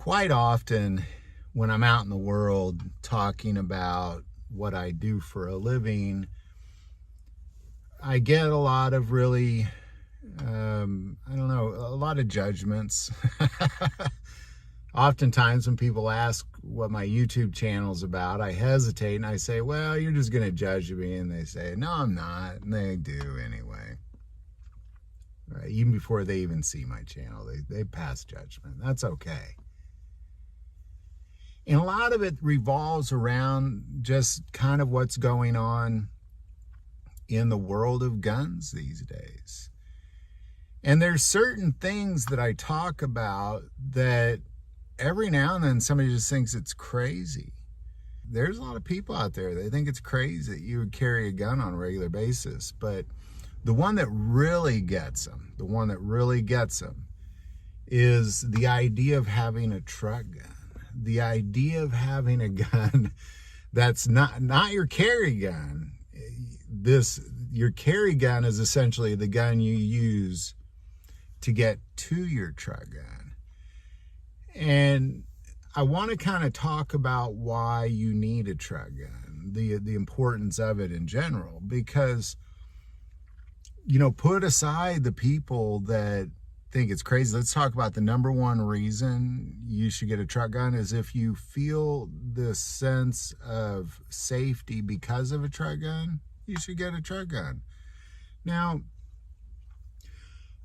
Quite often when I'm out in the world talking about what I do for a living, I get a lot of really, I don't know, a lot of judgments. Oftentimes when people ask what my YouTube channel's about, I hesitate and I say, well, you're just going to judge me. And they say, no, I'm not. And they do anyway. Right? Even before they even see my channel, they pass judgment. That's okay. And a lot of it revolves around just kind of what's going on in the world of guns these days. And there's certain things that I talk about that every now and then somebody just thinks it's crazy. There's a lot of people out there, they think it's crazy that you would carry a gun on a regular basis. But the one that really gets them, is the idea of having a truck gun. The idea of having a gun that's not your carry gun. Your carry gun is essentially the gun you use to get to your truck gun. And I want to kind of talk about why you need a truck gun, the importance of it in general, because, put aside the people that think it's crazy. Let's talk about the number one reason you should get a truck gun is if you feel this sense of safety because of a truck gun, you should get a truck gun. Now,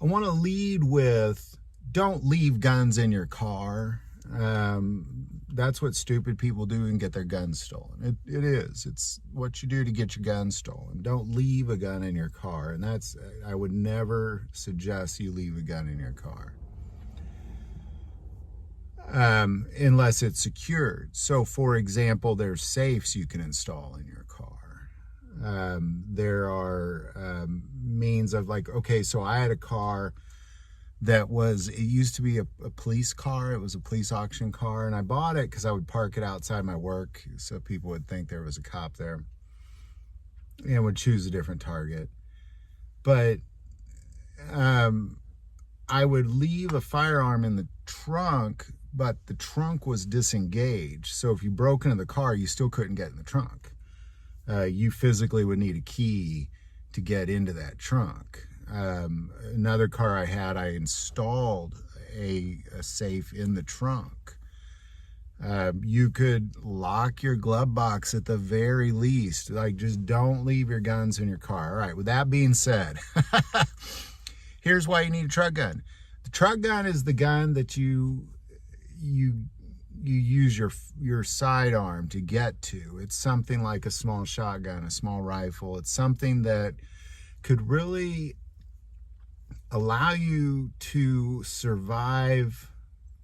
I want to lead with, don't leave guns in your car. That's what stupid people do and get their guns stolen. It is. It's what you do to get your gun stolen. Don't leave a gun in your car. And I would never suggest you leave a gun in your car. Unless it's secured. So for example, there's safes you can install in your car. There are means of so I had a car that it used to be a police car. It was a police auction car, and I bought it because I would park it outside my work so people would think there was a cop there and would choose a different target. But I would leave a firearm in the trunk, but the trunk was disengaged. So if you broke into the car, you still couldn't get in the trunk. You physically would need a key to get into that trunk. Another car I had, I installed a safe in the trunk. You could lock your glove box at the very least. Just don't leave your guns in your car. All right, with that being said, here's why you need a truck gun. The truck gun is the gun that you use your sidearm to get to. It's something like a small shotgun, a small rifle. It's something that could really allow you to survive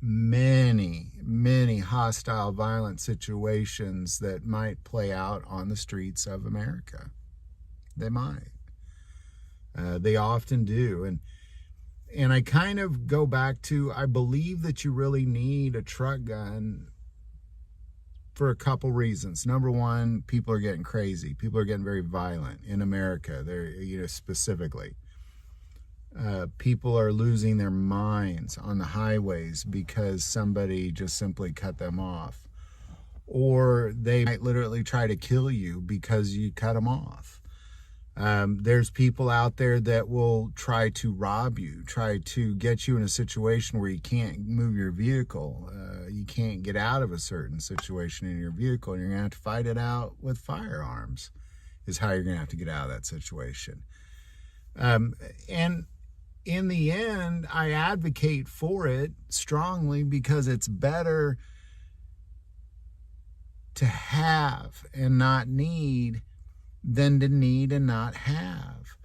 many, many hostile, violent situations that might play out on the streets of America. They might. They often do. And I kind of go back to, I believe that you really need a truck gun for a couple reasons. Number one, people are getting crazy. People are getting very violent in America. They're, specifically. People are losing their minds on the highways because somebody just simply cut them off. Or they might literally try to kill you because you cut them off. There's people out there that will try to rob you, try to get you in a situation where you can't move your vehicle. You can't get out of a certain situation in your vehicle, and you're going to have to fight it out with firearms, is how you're going to have to get out of that situation. And in the end, I advocate for it strongly because it's better to have and not need than to need and not have.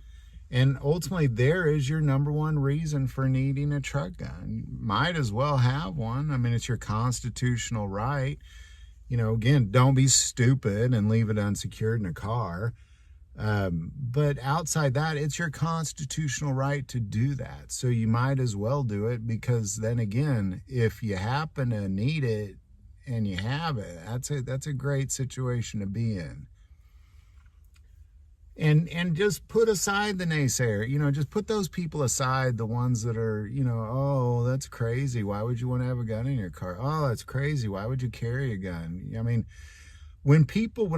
And ultimately, there is your number one reason for needing a truck gun. You might as well have one. I mean, it's your constitutional right. Again, don't be stupid and leave it unsecured in a car. But outside that, it's your constitutional right to do that. So you might as well do it, because then again, if you happen to need it and you have it, that's a great situation to be in. and just put aside the naysayer, just put those people aside, the ones that are, oh, that's crazy, why would you want to have a gun in your car? Oh, that's crazy, why would you carry a gun? I mean, when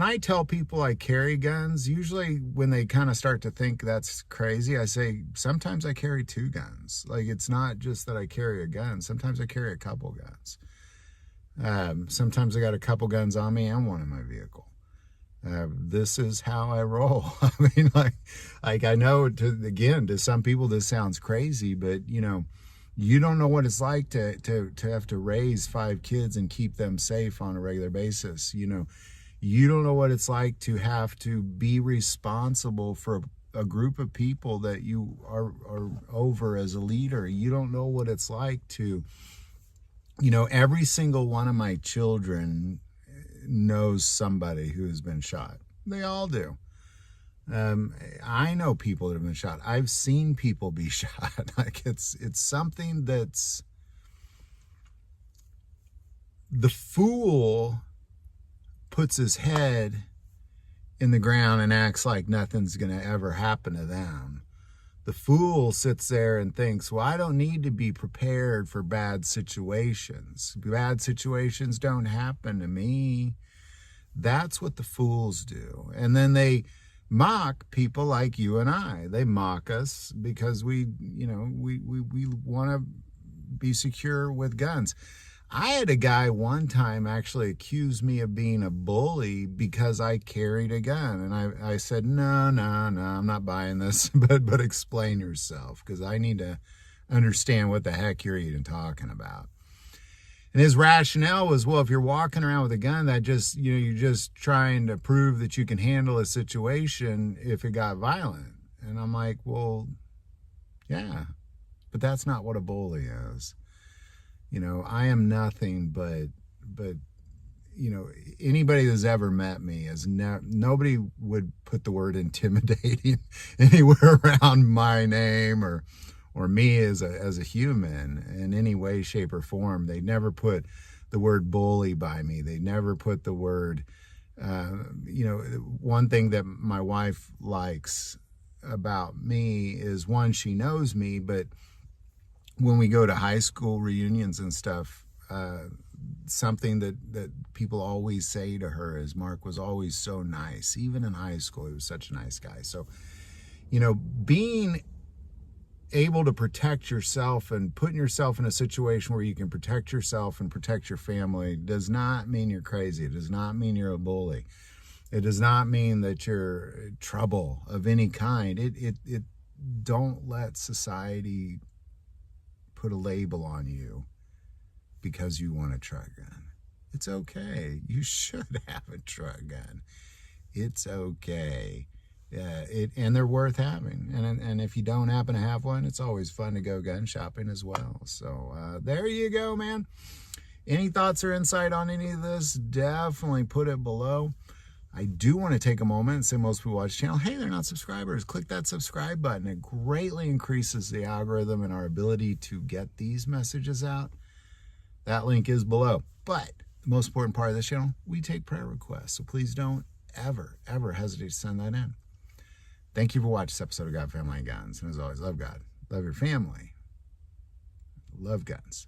I tell people I carry guns, usually when they kind of start to think that's crazy, I say, sometimes I carry 2 guns. Like, it's not just that I carry a gun. Sometimes I carry a couple guns. Sometimes I got a couple guns on me and one in my vehicle. This is how I roll. I mean, like I know, to some people this sounds crazy, but you don't know what it's like to have to raise 5 kids and keep them safe on a regular basis. You don't know what it's like to have to be responsible for a group of people that you are over as a leader. You don't know what it's like to, every single one of my children knows somebody who has been shot. They all do. I know people that have been shot. I've seen people be shot. Like, it's something that's, the fool puts his head in the ground and acts like nothing's going to ever happen to them. The fool sits there and thinks, well, I don't need to be prepared for bad situations. Bad situations don't happen to me. That's what the fools do. And then they mock people like you and I. They mock us because we want to be secure with guns. I had a guy one time actually accuse me of being a bully because I carried a gun. And I said, no, I'm not buying this, but explain yourself, because I need to understand what the heck you're even talking about. And his rationale was, well, if you're walking around with a gun, that just, you're just trying to prove that you can handle a situation if it got violent. And I'm like, well, yeah, but that's not what a bully is. I am nothing but anybody that's ever met me is nobody would put the word intimidating anywhere around my name or me as a human in any way, shape, or form. They never put the word bully by me. They never put the word, one thing that my wife likes about me is, one, she knows me, but when we go to high school reunions and stuff, something that people always say to her is, Mark was always so nice. Even in high school, he was such a nice guy. So, being able to protect yourself and putting yourself in a situation where you can protect yourself and protect your family does not mean you're crazy. It does not mean you're a bully. It does not mean that you're trouble of any kind. It don't let society put a label on you because you want a truck gun. It's okay. You should have a truck gun. It's okay. And they're worth having. And if you don't happen to have one, it's always fun to go gun shopping as well. So there you go, man. Any thoughts or insight on any of this, definitely put it below. I do want to take a moment and say, most people watch the channel, hey, they're not subscribers. Click that subscribe button. It greatly increases the algorithm and our ability to get these messages out. That link is below. But the most important part of this channel, we take prayer requests. So please don't ever hesitate to send that in. Thank you for watching this episode of God, Family, and Guns. And as always, love God, love your family, love guns.